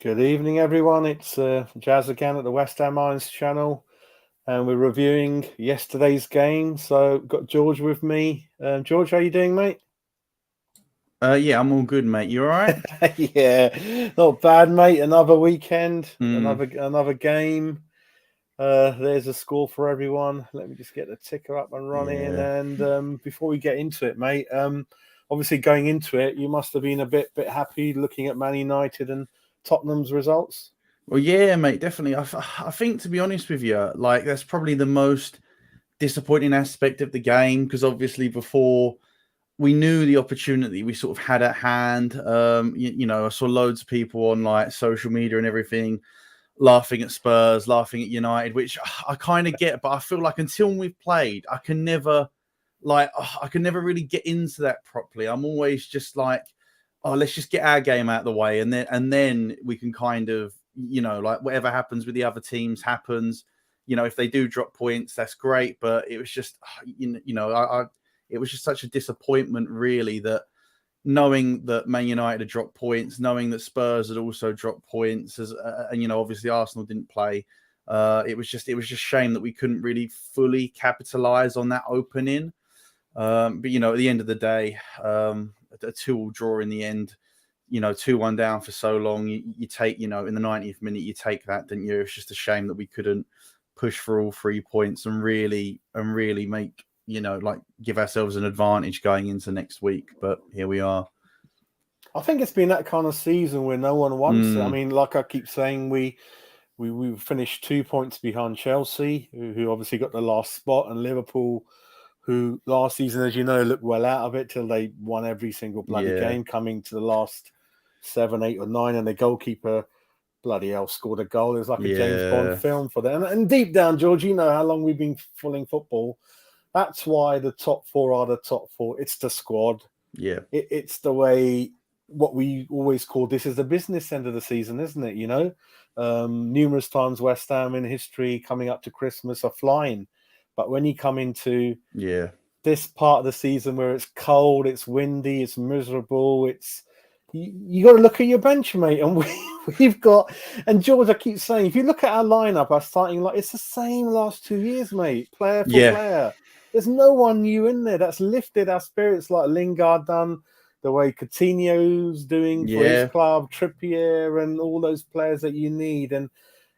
Good evening, everyone. It's Jazz again at the West Ham Irons channel, and we're reviewing yesterday's game. So, got George with me. George, how you doing, mate? Yeah, I'm all good, mate. You all right? Yeah, not bad, mate. Another weekend, Mm, another game. There's a score for everyone. Let me just get the ticker up and running. yeah. And before we get into it, mate, obviously going into it, you must have been a bit happy looking at Man United and Tottenham's results. Well, yeah, mate, definitely. I think, to be honest with you, like that's probably the most disappointing aspect of the game because obviously before we knew the opportunity we sort of had at hand. I saw loads of people on like social media and everything laughing at Spurs, laughing at United, which I kind of get, but I feel like until we've played, I can never really get into that properly. I'm always just like, oh, let's just get our game out of the way, and then we can kind of, like whatever happens with the other teams happens. If they do drop points, that's great. But it was just, it was just such a disappointment, really, that knowing that Man United had dropped points, knowing that Spurs had also dropped points, and obviously Arsenal didn't play. It was just shame that we couldn't really fully capitalize on that opening. But at the end of the day, a 2-2 draw in the end. 2-1 down for so long. You take, in the 90th minute, you take that, didn't you? It's just a shame that we couldn't push for all 3 points and really make, like give ourselves an advantage going into next week. But here we are. I think it's been that kind of season where no one wants it. I Mm, mean, like I keep saying, we finished 2 points behind Chelsea, who obviously got the last spot, and Liverpool, who last season, as you know, looked well out of it till they won every single bloody yeah, game, coming to the last 7, 8, or 9, and the goalkeeper bloody hell scored a goal. It was like a James Bond yeah, film for them. And deep down, George, you know how long we've been following football. That's why the top four are the top four. It's the squad. yeah, It's the way what we always call this is the business end of the season, isn't it? Numerous times West Ham in history coming up to Christmas are flying, but when you come into yeah, this part of the season where it's cold, it's windy, it's miserable, you got to look at your bench, mate. And we've got, and George, I keep saying, if you look at our lineup, our starting line, it's the same last 2 years, mate, player for yeah, player. There's no one new in there that's lifted our spirits like Lingard done, the way Coutinho's doing for his yeah, club, Trippier, and all those players that you need. And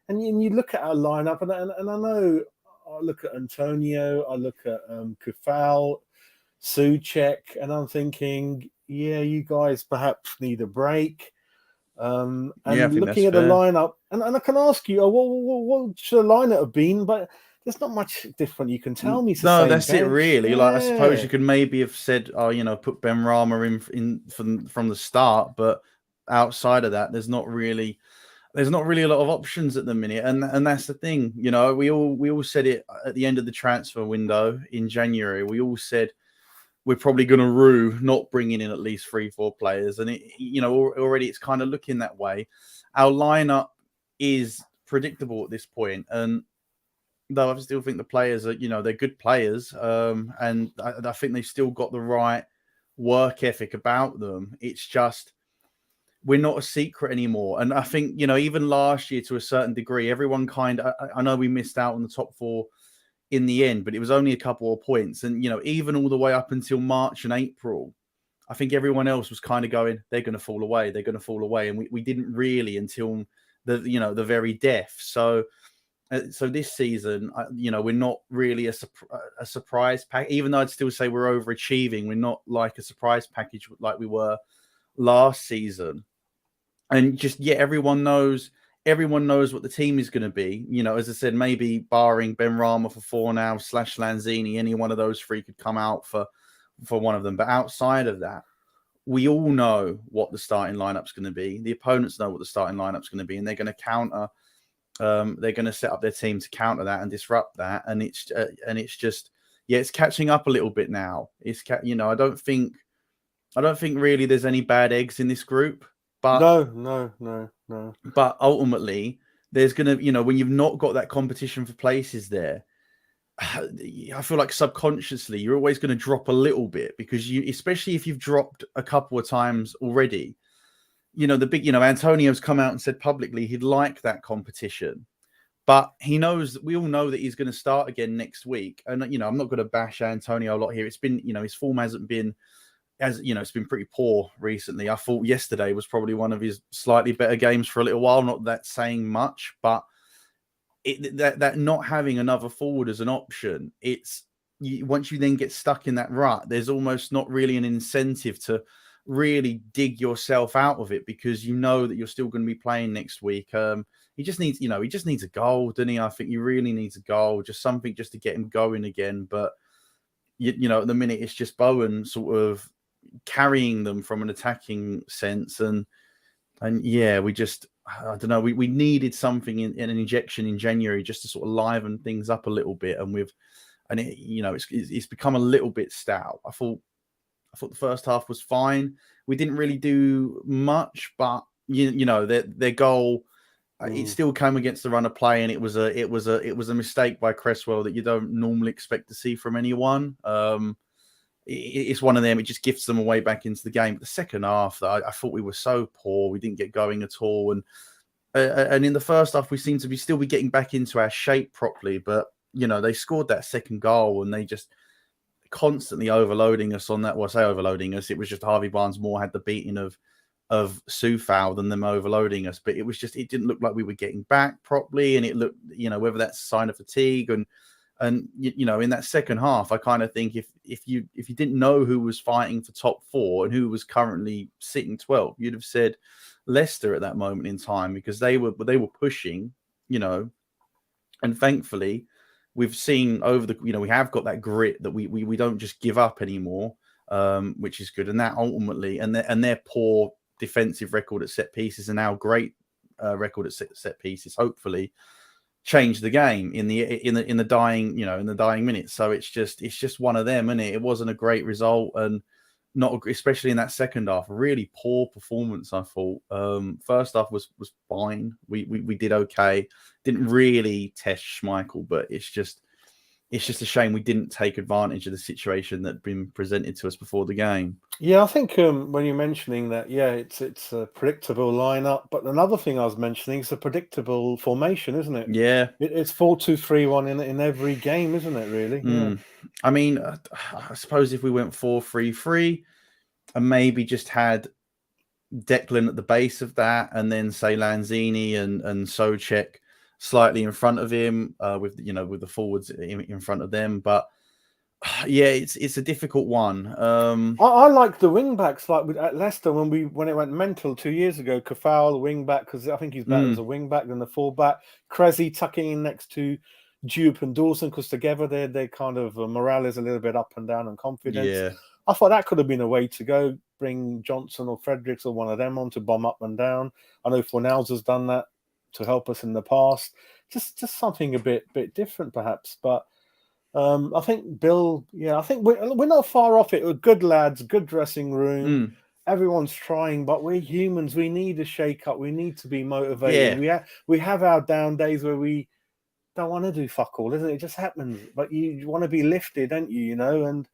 you look at our lineup, and I know I look at Antonio, I look at Coufal, Suchek, and I'm thinking, yeah, you guys perhaps need a break. yeah. I And think that's looking at the fair. lineup, and I can ask you, what should the lineup have been? But there's not much different. You can tell me it's the No, same that's it bench. really. Like I suppose Yeah. you could maybe have said, oh, put Ben Rama in from the start, but outside of that, there's not really a lot of options at the minute, and that's the thing. We all said it at the end of the transfer window in January. We all said we're probably going to rue not bringing in at least 3-4 players, and already it's kind of looking that way. Our lineup is predictable at this point, and though I still think the players are, they're good players, and I think they've still got the right work ethic about them. It's just we're not a secret anymore, and I think even last year to a certain degree, everyone kind of. I know we missed out on the top four in the end, but it was only a couple of points, and even all the way up until March and April. I think everyone else was kind of going, they're going to fall away, and we didn't really until the very death. So this season, we're not really a surprise pack. Even though I'd still say we're overachieving, we're not like a surprise package like we were last season. And just everyone knows what the team is going to be. As I said, maybe barring Ben Rama for 4 now / Lanzini, any one of those three could come out for one of them. But outside of that, we all know what the starting lineup's going to be. The opponents know what the starting lineup's going to be, and they're going to counter. They're going to set up their team to counter that and disrupt that, and it's just it's catching up a little bit now. I don't think really there's any bad eggs in this group, but No, no, no, no. ultimately there's gonna when you've not got that competition for places there. I feel like subconsciously you're always going to drop a little bit because especially if you've dropped a couple of times already. Antonio's come out and said publicly he'd like that competition. But he knows, we all know that he's going to start again next week. And, I'm not going to bash Antonio a lot here. It's been, his form hasn't been, it's been pretty poor recently. I thought yesterday was probably one of his slightly better games for a little while. Not that saying much, but that not having another forward as an option, once you then get stuck in that rut, there's almost not really an incentive to really dig yourself out of it, because you know that you're still going to be playing next week. He just needs a goal, doesn't he? I think he really needs a goal, just something just to get him going again. But at the minute it's just Bowen sort of carrying them from an attacking sense, and yeah, we just, I don't know, we needed something in an injection in January just to sort of liven things up a little bit, it's become a little bit stout. I thought the first half was fine. We didn't really do much, but their goal, it still came against the run of play, and it was a mistake by Cresswell that you don't normally expect to see from anyone. It's one of them. It just gifts them away back into the game. But the second half, I thought we were so poor. We didn't get going at all, and in the first half, we seemed to still be getting back into our shape properly. But they scored that second goal, and they just constantly overloading us on that. Well, I say overloading us. It was just Harvey Barnes more had the beating of Coufal than them overloading us. But it didn't look like we were getting back properly, and it looked, whether that's a sign of fatigue and in that second half, I kind of think if you didn't know who was fighting for top 4 and who was currently sitting 12, you'd have said Leicester at that moment in time, because they were pushing, and thankfully we've seen we have got that grit that we don't just give up anymore, which is good. And that ultimately, and their poor defensive record at set pieces and our great record at set pieces, hopefully change the game in the dying minutes. So it's just one of them, isn't it? It wasn't a great result, and not especially in that second half. Really poor performance, I thought. First half was fine. We did okay. Didn't really test Schmeichel, but it's just a shame we didn't take advantage of the situation that had been presented to us before the game. Yeah, I think when you're mentioning that, yeah, it's a predictable lineup. But another thing I was mentioning is a predictable formation, isn't it? Yeah, it's 4-2-3-1 in every game, isn't it? Really? Yeah. I mean, I suppose if we went 4-3-3 and maybe just had Declan at the base of that, and then say Lanzini and Souček slightly in front of him, with the forwards in front of them. But yeah, it's a difficult one. I like the wing backs, like at Leicester when it went mental 2 years ago. Coufal wing back, because I think he's better as a wing back than the full back. Cressy tucking in next to Jupe and Dawson, because together they kind of morale is a little bit up and down, and confidence. Yeah. I thought that could have been a way to go. Bring Johnson or Fredericks or one of them on to bomb up and down. I know Fornals has done that to help us in the past. Just something a bit different, perhaps. But I think Bill, I think we're not far off it. We're good lads, good dressing room. Everyone's trying, but we're humans. We need a shake up. We need to be motivated. Yeah. We have our down days where we don't want to do fuck all, isn't it? It just happens. But you want to be lifted, don't you? And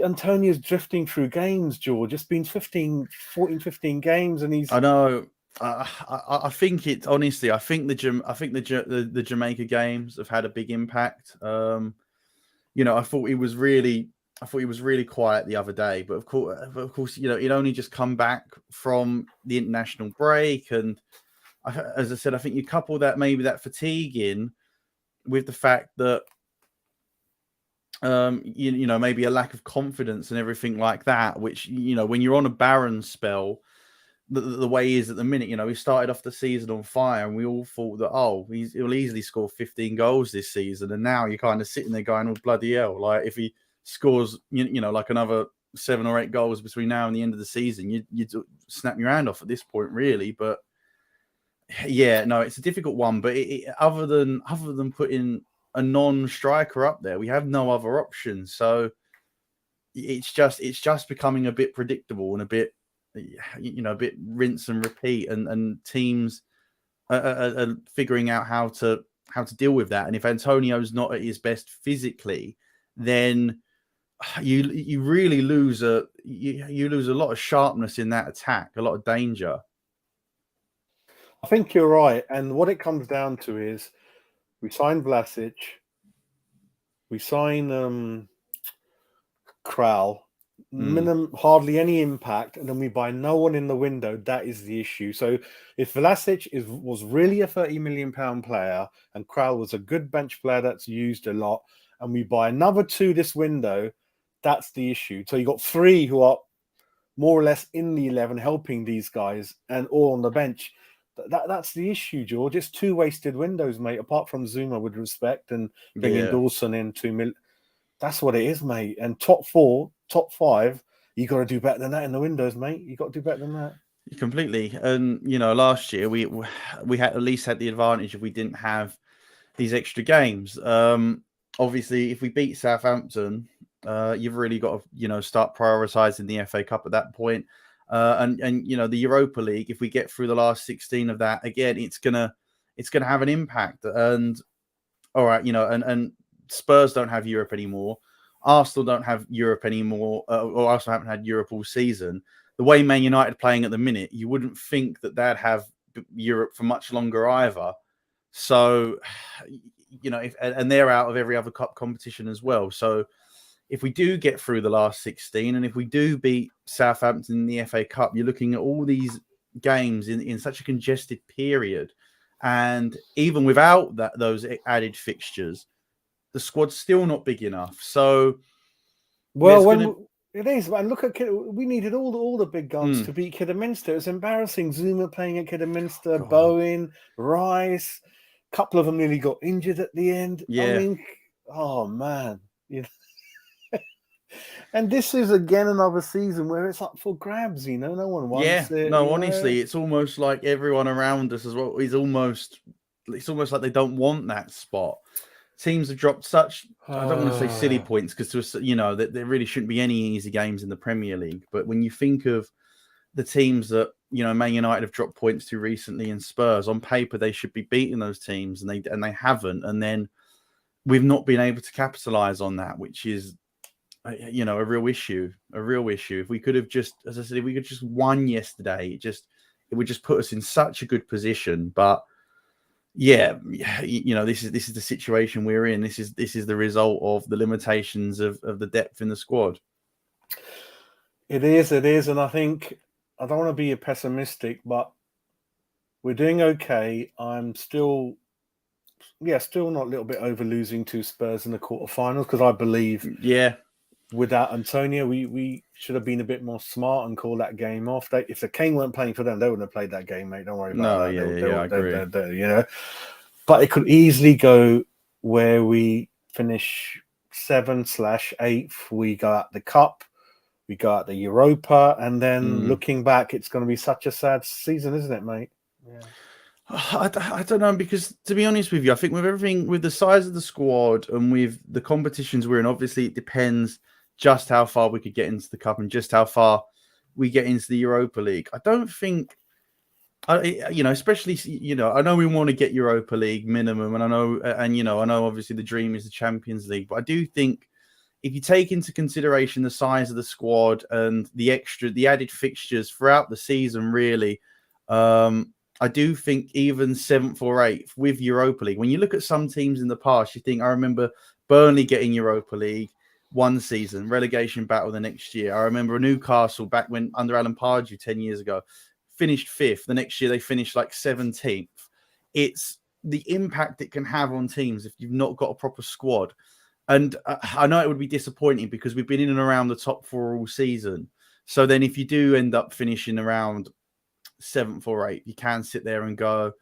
Antonio's drifting through games, George. It's been 15 games, and he's. I know. I think it honestly. I think the Jamaica games have had a big impact. I thought he was really quiet the other day, but of course, he'd only just come back from the international break, and as I said, I think you couple that fatigue in with the fact that maybe a lack of confidence and everything like that, which when you're on a barren spell. The way he is at the minute, he started off the season on fire, and we all thought that, he'll easily score 15 goals this season. And now you're kind of sitting there going, oh, bloody hell. Like, if he scores, like another 7 or 8 goals between now and the end of the season, you'd snap your hand off at this point, really. But yeah, no, it's a difficult one. But other than putting a non-striker up there, we have no other options. So it's just becoming a bit predictable and a bit rinse and repeat, and teams are figuring out how to deal with that. And if Antonio's not at his best physically, then you really lose you lose a lot of sharpness in that attack, a lot of danger. I think you're right. And what it comes down to is we sign Vlasic, we sign Kral, hardly any impact, and then we buy no one in the window. That is the issue. So if Vlasic was really a £30 million player and Kral was a good bench player that's used a lot, and we buy another two this window, that's the issue. So you got three who are more or less in the 11 helping these guys and all on the bench. That's the issue, George. It's two wasted windows, mate, apart from Zuma with respect and bringing Dawson in 2 million. That's what it is, mate. And top four, top five, you got to do better than that in the windows, mate. You got to do better than that. Completely. And last year we had at least had the advantage if we didn't have these extra games. Obviously, if we beat Southampton, you've really got to start prioritising the FA Cup at that point. And the Europa League, if we get through the last 16 of that, again, it's gonna have an impact. And all right, and Spurs don't have Europe anymore. Arsenal don't have Europe anymore, or Arsenal haven't had Europe all season. The way Man United are playing at the minute, you wouldn't think that they'd have Europe for much longer either. So, and they're out of every other cup competition as well. So, if we do get through the last 16, and if we do beat Southampton in the FA Cup, you're looking at all these games in such a congested period. And even without those added fixtures, the squad's still not big enough. So, it is, man. Look at we needed all the big guns to beat Kidderminster. It's embarrassing. Zuma playing at Kidderminster, Bowen, Rice, a couple of them nearly got injured at the end. Yeah. I mean, oh man, and this is again another season where it's up for grabs. No one wants it. No, honestly, it's almost like everyone around us as well is almost like they don't want that spot. Teams have dropped such, I don't want to say silly points, because there really shouldn't be any easy games in the Premier League. But when you think of the teams that Man United have dropped points to recently, and Spurs, on paper they should be beating those teams, and they haven't. And then we've not been able to capitalise on that, which is a real issue. If we could have just, as I said, if we could just won yesterday, it would just put us in such a good position. But yeah, this is the situation we're in. This is the result of the limitations of the depth in the squad. It is, and I think I don't want to be pessimistic, but we're doing okay. I'm still not a little bit over losing to Spurs in the quarterfinals, because I believe, without Antonio, we should have been a bit more smart and call that game off. If the Kane weren't playing for them, they wouldn't have played that game, mate. Don't worry about that. I agree. But it could easily go where we finish 7/8th. We go out the Cup, we go out the Europa, and then looking back, it's going to be such a sad season, isn't it, mate? Yeah. I don't know, because to be honest with you, I think with everything, with the size of the squad and with the competitions we're in, obviously it depends just how far we could get into the Cup and just how far we get into the Europa League. I don't think, especially, I know we want to get Europa League minimum, and I know obviously the dream is the Champions League, but I do think if you take into consideration the size of the squad and the added fixtures throughout the season, really, I do think even 7th or 8th with Europa League, when you look at some teams in the past, you think, I remember Burnley getting Europa League one season, relegation battle the next year. I remember Newcastle back when under Alan Pardew 10 years ago, finished 5th. The next year they finished like 17th. It's the impact it can have on teams if you've not got a proper squad. And I know it would be disappointing because we've been in and around the top 4 all season. So then if you do end up finishing around 7th or 8th, you can sit there and go,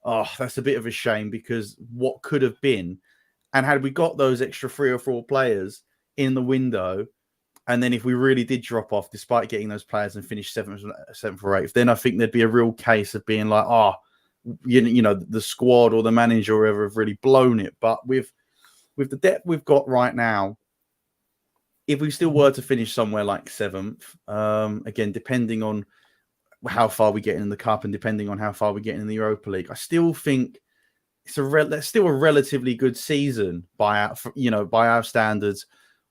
oh, that's a bit of a shame, because what could have been, and had we got those extra 3 or 4 players in the window, and then if we really did drop off despite getting those players and finish 7th or 8th, then I think there'd be a real case of being like, the squad or the manager or whoever have really blown it. But with the depth we've got right now, if we still were to finish somewhere like 7th, again, depending on how far we get in the Cup and depending on how far we get in the Europa League, I still think that's still a relatively good season by our standards,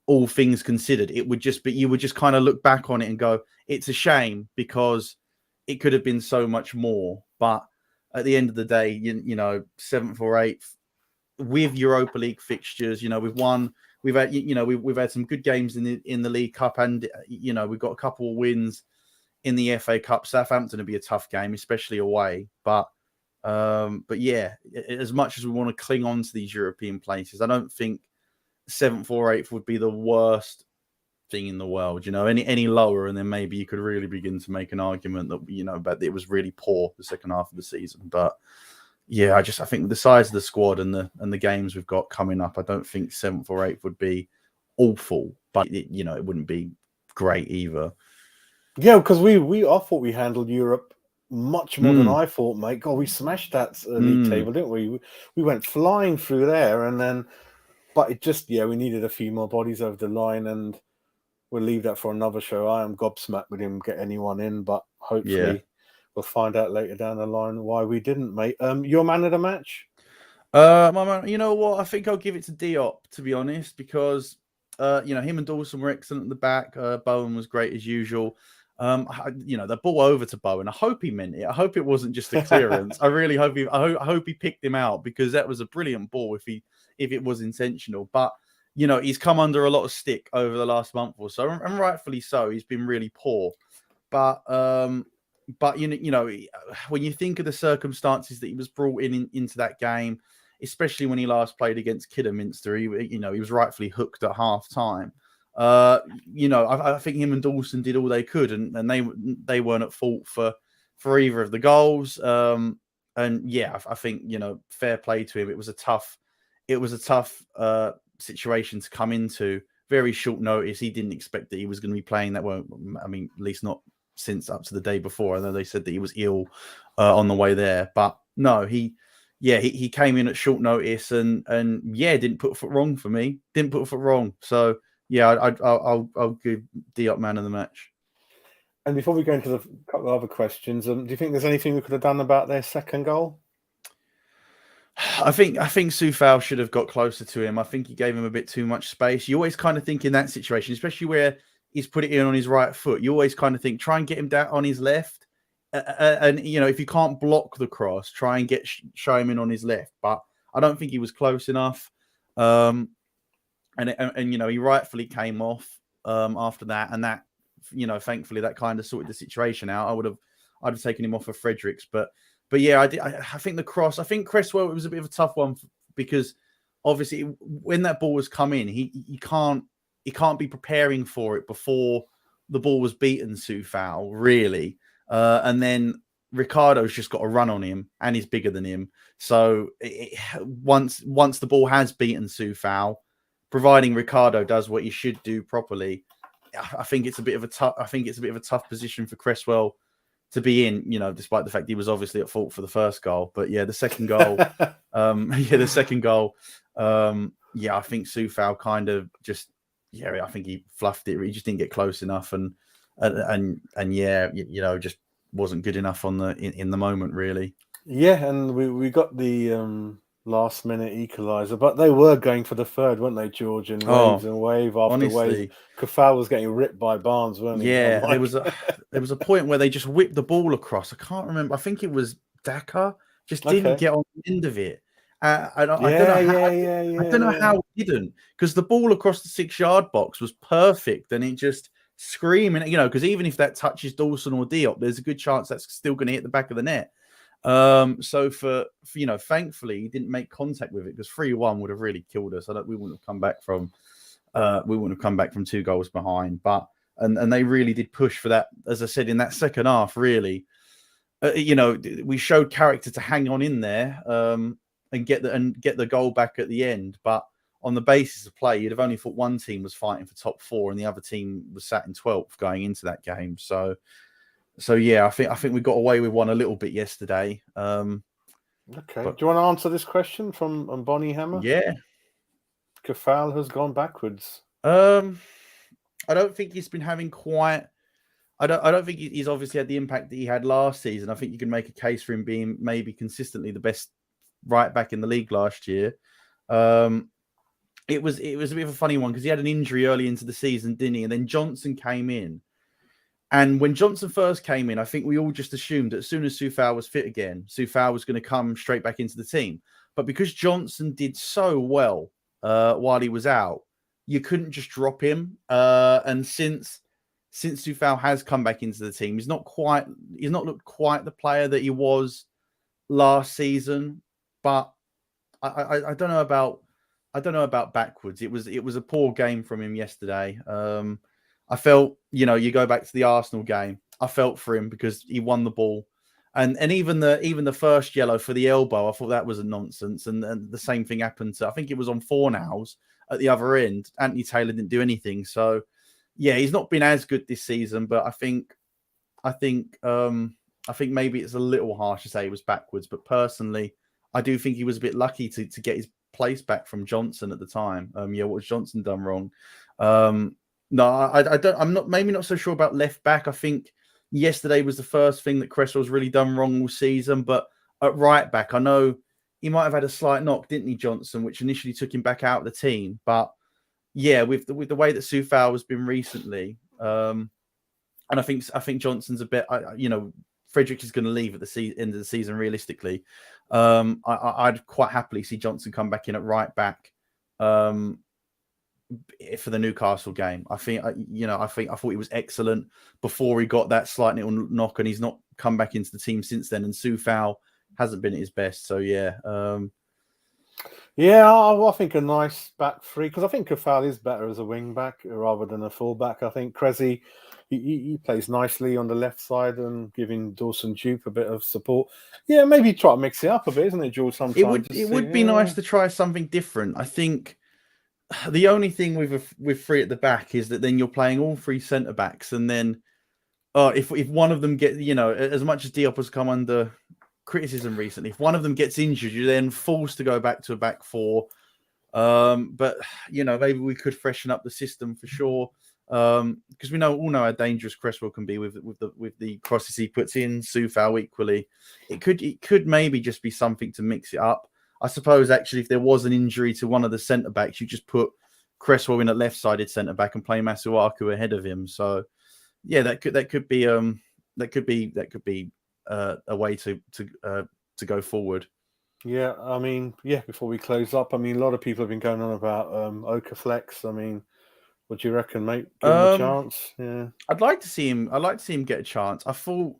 all things considered. It would just be, you would just kind of look back on it and go, it's a shame because it could have been so much more. But at the end of the day, you know, 7th or 8th with Europa League fixtures, you know, we've won. We've had, you know, we've had some good games in the League Cup, and you know, we've got a couple of wins in the FA Cup. Southampton will be a tough game, especially away. But yeah, as much as we want to cling on to these European places, I don't think 7th or 8th would be the worst thing in the world. You know, any lower, and then maybe you could really begin to make an argument that, you know, but it was really poor the second half of the season. But yeah, I think the size of the squad and the games we've got coming up, I don't think 7th or 8th would be awful, but you know, it wouldn't be great either. Yeah, because I thought we handled Europe much more than I thought, mate. God, we smashed that league table, didn't we? We went flying through there, and then, but it just, yeah, we needed a few more bodies over the line, and we'll leave that for another show. I am gobsmacked with him get anyone in, but hopefully we'll find out later down the line why we didn't, mate. Your man of the match? My man, you know what? I think I'll give it to Diop, to be honest, because you know, him and Dawson were excellent at the back. Bowen was great as usual. You know, the ball over to Bowen. I hope he meant it. I hope it wasn't just a clearance. I really hope I hope he picked him out, because that was a brilliant ball if it was intentional. But you know, he's come under a lot of stick over the last month or so, and rightfully so. He's been really poor. But you know, when you think of the circumstances that he was brought into that game, especially when he last played against Kidderminster, you know, he was rightfully hooked at half time. You know, I think him and Dawson did all they could, and they weren't at fault for either of the goals. And yeah, I think, you know, fair play to him. It was a tough situation to come into. Very short notice. He didn't expect that he was going to be playing that well. I mean, at least not since up to the day before. I know they said that he was ill on the way there, but no, he came in at short notice and yeah, didn't put a foot wrong for me. Didn't put a foot wrong. So yeah, I'll give Diop man of the match. And before we go into the couple of other questions, do you think there's anything we could have done about their second goal? I think Coufal should have got closer to him. I think he gave him a bit too much space. You always kind of think in that situation, especially where he's put it in on his right foot, you always kind of think, try and get him down on his left. And you know, if you can't block the cross, try and show him in on his left. But I don't think he was close enough. And you know, he rightfully came off after that, and that, you know, thankfully that kind of sorted the situation out. I'd have taken him off of Fredericks, but yeah, I think the cross. I think Cresswell, it was a bit of a tough one because obviously when that ball was come in, he can't be preparing for it before the ball was beaten. Coufal really. And then Ricardo's just got a run on him, and he's bigger than him. So once the ball has beaten Coufal, providing Ricardo does what he should do properly, I think it's a bit of a tough position for Cresswell to be in. You know, despite the fact he was obviously at fault for the first goal, but yeah, the second goal, I think Coufal kind of just, I think he fluffed it. He just didn't get close enough, and yeah, you know, just wasn't good enough on in the moment, really. Yeah, and we got the last minute equaliser, but they were going for the third, weren't they, George? And waves and wave after honestly, wave. Coufal was getting ripped by Barnes, weren't he? Yeah, there was a point where they just whipped the ball across. I can't remember. I think it was Daka. Just didn't get on the end of it. I don't know how he didn't, because the ball across the 6-yard box was perfect, and it just screaming, you know, because even if that touches Dawson or Diop, there's a good chance that's still going to hit the back of the net. So for you know, thankfully he didn't make contact with it, because 3-1 would have really killed us. We wouldn't have come back from 2 goals behind. But and they really did push for that, as I said, in that second half. Really, you know, we showed character to hang on in there and get the goal back at the end. But on the basis of play, you'd have only thought one team was fighting for top 4 and the other team was sat in 12th going into that game. So yeah, I think we got away with one a little bit yesterday. Okay. Do you want to answer this question from Bonnie Hammer? Yeah. Coufal has gone backwards. I don't think he's been having quite. I don't think he's obviously had the impact that he had last season. I think you can make a case for him being maybe consistently the best right back in the league last year. it was a bit of a funny one because he had an injury early into the season, didn't he? And then Johnson came in. And when Johnson first came in, I think we all just assumed that as soon as Coufal was fit again, Coufal was going to come straight back into the team. But because Johnson did so well while he was out, you couldn't just drop him. And since Coufal has come back into the team, he's not looked quite the player that he was last season. But I don't know about backwards. It was a poor game from him yesterday. I felt, you go back to the Arsenal game. I felt for him because he won the ball, and even the first yellow for the elbow, I thought that was a nonsense. And the same thing happened to, I think it was on Fornals at the other end. Anthony Taylor didn't do anything. So yeah, he's not been as good this season. But I think maybe it's a little harsh to say he was backwards. But personally, I do think he was a bit lucky to get his place back from Johnson at the time. What was Johnson done wrong? No, I don't. I'm not so sure about left back. I think yesterday was the first thing that Cresswell's really done wrong all season. But at right back, I know he might have had a slight knock, didn't he, Johnson, which initially took him back out of the team. But yeah, with the way that Coufal has been recently, and I think Johnson's a bit. Frederick is going to leave at the end of the season. Realistically, I'd quite happily see Johnson come back in at right back. For the Newcastle game, I thought he was excellent before he got that slight little knock, and he's not come back into the team since then. And Coufal hasn't been at his best, so yeah. I think a nice back three, because I think Coufal is better as a wing back rather than a full back. I think Cressy, he plays nicely on the left side and giving Dawson Duke a bit of support. Yeah, maybe try to mix it up a bit, isn't it, George? Sometimes it would be nice to try something different. I think the only thing with three at the back is that then you're playing all three centre backs, and then if one of them get, as much as Diop has come under criticism recently, if one of them gets injured, you're then forced to go back to a back four. But maybe we could freshen up the system for sure, because we all know how dangerous Cresswell can be with the crosses he puts in. Coufal equally, it could maybe just be something to mix it up. I suppose actually, if there was an injury to one of the centre backs, you just put Cresswell in at left-sided centre back and play Masuaku ahead of him. So yeah, that could be a way to go forward. Yeah, I mean, before we close up, I mean, a lot of people have been going on about Okaflex. I mean, what do you reckon, mate? Give him a chance. Yeah, I'd like to see him get a chance. I thought,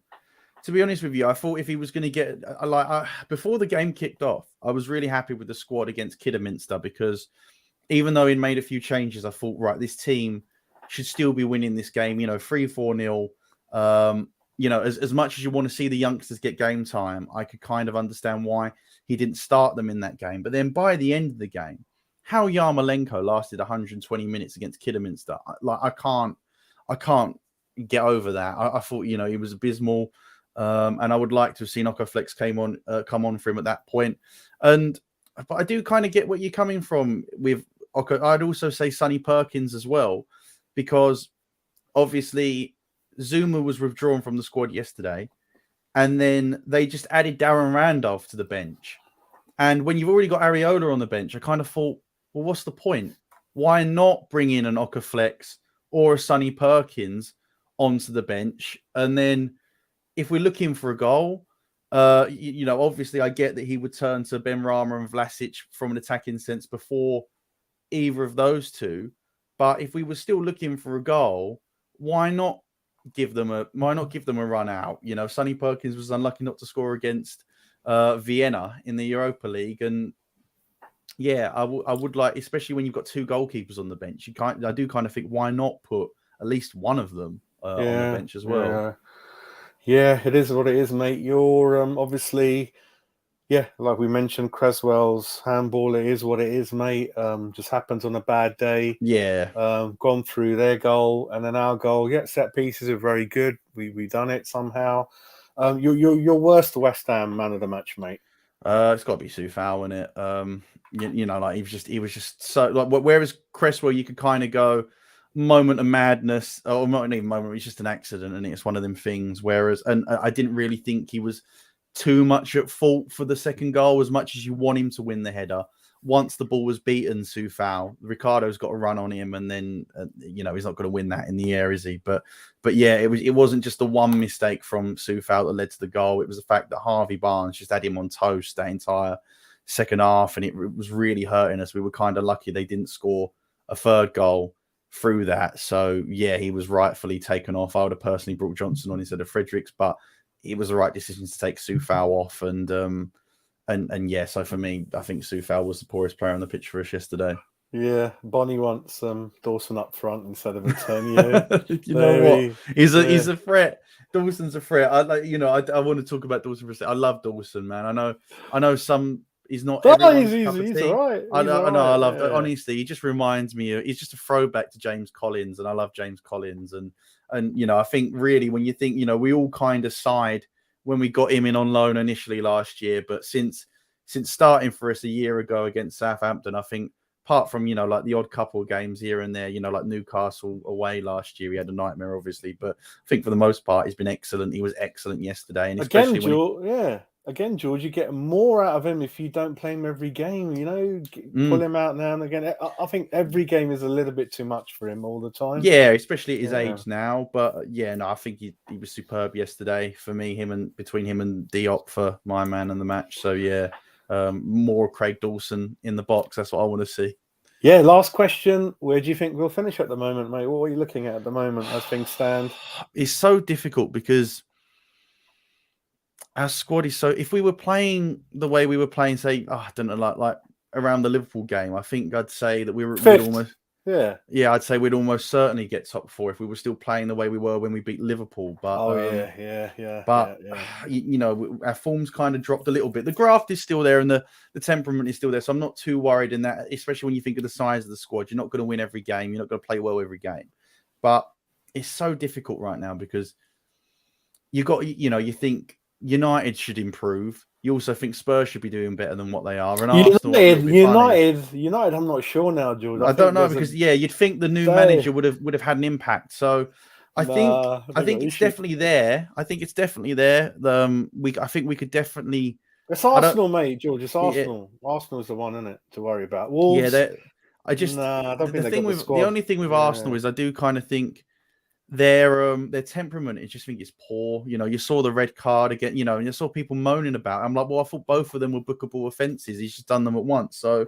to be honest with you, if he was going to get before the game kicked off, I was really happy with the squad against Kidderminster, because even though he made a few changes, I thought, right, this team should still be winning this game. 3-4-0. As much as you want to see the youngsters get game time, I could kind of understand why he didn't start them in that game. But then by the end of the game, how Yarmolenko lasted 120 minutes against Kidderminster, I can't get over that. I thought, he was abysmal. And I would like to have seen Okaflex come on for him at that point. But I do kind of get what you're coming from with Oko. I'd also say Sonny Perkins as well, because obviously Zuma was withdrawn from the squad yesterday, and then they just added Darren Randolph to the bench. And when you've already got Areola on the bench, I kind of thought, well, what's the point? Why not bring in an Okaflex or a Sonny Perkins onto the bench? And then if we're looking for a goal, obviously I get that he would turn to Ben Rama and Vlasic from an attacking sense before either of those two. But if we were still looking for a goal, why not give them a run out? Sonny Perkins was unlucky not to score against Vienna in the Europa League, and yeah, I would like, especially when you've got two goalkeepers on the bench, I do kind of think, why not put at least one of them on the bench as well? Yeah, it is what it is, mate. You're obviously, like we mentioned, Cresswell's handball. It is what it is, mate. Just happens on a bad day. Yeah. Gone through their goal and then our goal. Yeah, set pieces are very good. We done it somehow. Your worst West Ham man of the match, mate. It's got to be Coufal, isn't it? He was just so like. Whereas Cresswell, you could kind of go moment of madness, or not even moment. It's just an accident, and it's one of them things. Whereas, and I didn't really think he was too much at fault for the second goal, as much as you want him to win the header. once the ball was beaten, coufal, Ricardo's got to run on him, and then he's not going to win that in the air, is he? But yeah, it wasn't just the one mistake from coufal that led to the goal. It was the fact that Harvey Barnes just had him on toast that entire second half, and it was really hurting us. We were kind of lucky they didn't score a third goal through that. So yeah, he was rightfully taken off. I would have personally brought Johnson on instead of Fredericks, but it was the right decision to take coufal off, and yeah, so for me, I think coufal was the poorest player on the pitch for us yesterday. Yeah, Bonnie wants Dawson up front instead of Antonio. You know what? He's a threat. Dawson's a threat. I want to talk about Dawson for a second. I love Dawson, man. I know some. He's not. He's all right. I know. I love. Yeah. Honestly, he just reminds me. He's just a throwback to James Collins, and I love James Collins. And I think really when you think, we all kind of sighed when we got him in on loan initially last year, but since starting for us a year ago against Southampton, I think apart from like the odd couple of games here and there, like Newcastle away last year, he had a nightmare obviously, but I think for the most part he's been excellent. He was excellent yesterday, and especially Again, George, you get more out of him if you don't play him every game. Pull him out now and again. I think every game is a little bit too much for him all the time. Yeah, especially at his age now. But I think he was superb yesterday for me. Between him and Diop for my man in the match. So yeah, more Craig Dawson in the box. That's what I want to see. Yeah, last question. Where do you think we'll finish at the moment, mate? What are you looking at the moment as things stand? It's so difficult because our squad is so. If we were playing the way we were playing, say, I don't know, like around the Liverpool game, I think I'd say that we'd almost. Yeah, I'd say we'd almost certainly get top 4 if we were still playing the way we were when we beat Liverpool. But our form's kind of dropped a little bit. The graft is still there, and the temperament is still there. So I'm not too worried in that. Especially when you think of the size of the squad, you're not going to win every game. You're not going to play well every game. But it's so difficult right now because you think United should improve. You also think Spurs should be doing better than what they are. And United, I'm not sure now, George. I don't know because you'd think the new manager would have had an impact. So I think it's definitely there. I think it's definitely there. I think we could definitely. It's Arsenal, mate, George. It's Arsenal. Yeah. Arsenal's the one, isn't it, to worry about? Wolves. Yeah, the only thing with Arsenal is I do kind of think their temperament, I just think it's poor. You saw the red card again, and you saw people moaning about it. I'm like, well, I thought both of them were bookable offences. He's just done them at once. So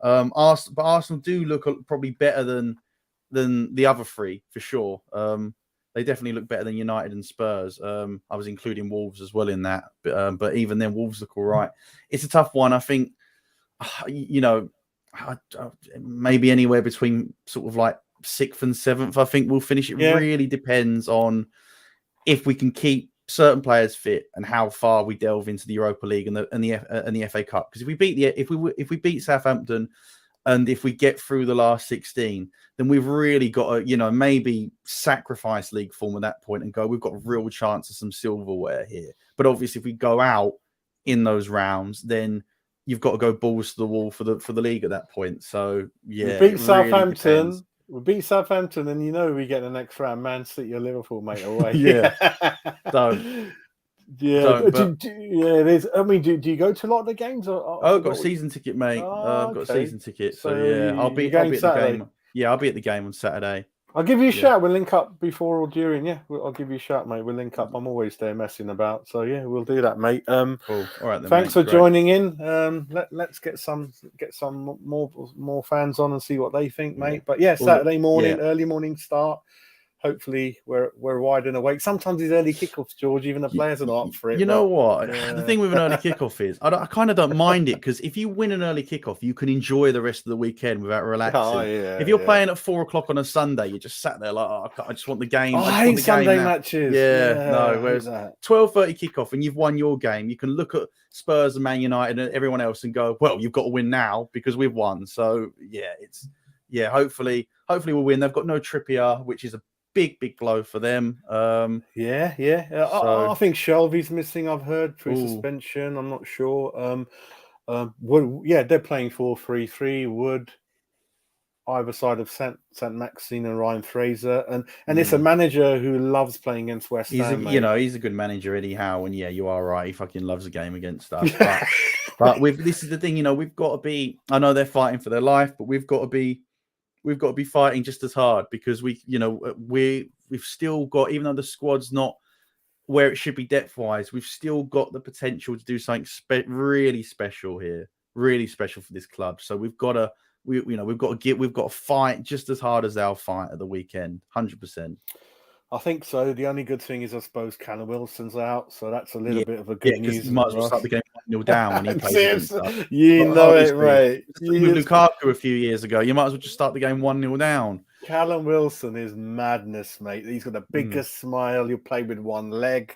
Arsenal do look probably better than the other three for sure. They definitely look better than United and Spurs. I was including Wolves as well in that, but even then Wolves look all right. It's a tough one. I think maybe anywhere between sort of like 6th and 7th, I think we'll finish. It really depends on if we can keep certain players fit and how far we delve into the Europa League and the FA Cup. Because if we beat Southampton and if we get through the last 16, then we've really got to maybe sacrifice league form at that point and go, we've got a real chance of some silverware here. But obviously, if we go out in those rounds, then you've got to go balls to the wall for the league at that point. So yeah, we beat Southampton. Really we beat Southampton, and we get the next round, Man City or Liverpool, mate, away. Yeah. It is. I mean, do you go to a lot of the games? I've got a season ticket, mate. I've got a season ticket. So yeah, I'll be at the game. Yeah, I'll be at the game on Saturday. I'll give you a shout. We'll link up before or during. Yeah, I'll give you a shout, mate. We'll link up. I'm always there messing about. So yeah, we'll do that, mate. Cool. All right, then, thanks for joining in. Let's get some more fans on and see what they think, mate. But yeah, Saturday morning, early morning start. Hopefully we're wide and awake. Sometimes these early kickoffs, George, even the players are not up for it. You know what? The thing with an early kickoff is I kind of don't mind it because if you win an early kickoff, you can enjoy the rest of the weekend without relaxing. If you're playing at 4 o'clock on a Sunday, you just sat there like, I just want the game. I hate Sunday matches. Whereas 12:30 kickoff and you've won your game, you can look at Spurs and Man United and everyone else and go, well, you've got to win now because we've won. So hopefully we'll win. They've got no Trippier, which is a big blow for them. I think Shelby's missing. I've heard through suspension. I'm not sure. They're playing 4-3-3. Wood either side of St Maxine and Ryan Fraser, and it's a manager who loves playing against West Ham. He's a good manager anyhow. And yeah, you are right. He fucking loves a game against us. But this is the thing, we've got to be. I know they're fighting for their life, but we've got to be fighting just as hard because we've still got, even though the squad's not where it should be depth wise, we've still got the potential to do something really special here, really special for this club. So we've got to, we've got to fight just as hard as they'll fight at the weekend, 100%. I think so. The only good thing is, I suppose, Callum Wilson's out, so that's a little bit of a good news. You might as well start the game 1-0 down when he plays against us. You know it, mate. With Lukaku a few years ago, you might as well just start the game 1-0 down. Callum Wilson is madness, mate. He's got the biggest smile. He'll play with one leg.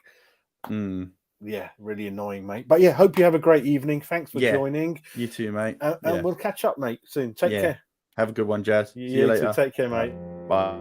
Yeah, really annoying, mate. But yeah, hope you have a great evening. Thanks for joining. You too, mate. And we'll catch up, mate, soon. Take care. Have a good one, Jazz. See you later. Take care, mate. Bye.